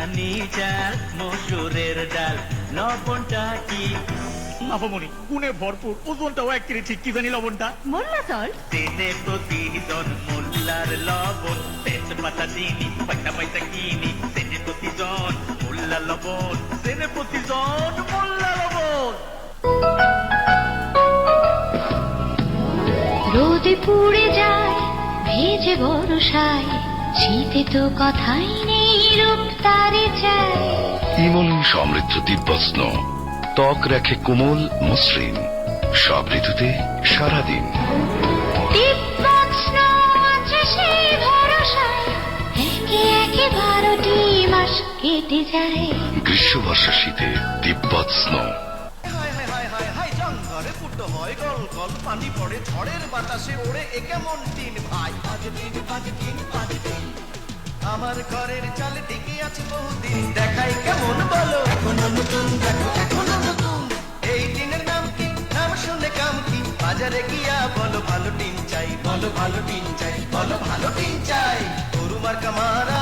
বিরিয়ানি চাল মসুরের ডাল লবণটা কি মাপামণি গুণে ভরপুর, ওজনটাও এক কেজি ঠিক, কি জানি লবণটা? মোল্লা সল্ট। দিনে প্রতিজন মোল্লার লবণ, তেজপাতা চিনি পয়সা পয়সা কিনি। দিনে প্রতিজন মোল্লা লবণ, দিনে প্রতিজন মোল্লা লবণ। রোদে পুড়ে যায় ভেজে বরসায়, শীতে তো কথাই নেই রূপ তারে চায়। ইমোলিন সমৃদ্ধ দিব্যস্ন ত্বক রাখে কোমল মসৃণ, সব ঋতুতে সারাদিন। দিব্যস্ন আছে সেই ভরসায়, একে একে 12টি মাস কেটে যায়। গ্রীষ্ম বর্ষা শীতে দিব্যস্ন। জঙ্গলে ফুটো হয় গল গল, পানি পড়ে ঝড়ের বাতাসে ওড়ে, এ কেমন টিন ভাই? আমার ঘরের চালে টিকে আছে বহুদিন, দেখাই কেমন বলো? এখনো নতুন, দেখো এখনো নতুন। এই টিনের নাম কি? নাম শুনে কাম কি? বাজারে গিয়া বলো ভালো টিন চাই, বলো ভালো টিন চাই, বলো ভালো টিন চাই। গরু মার্কা মারা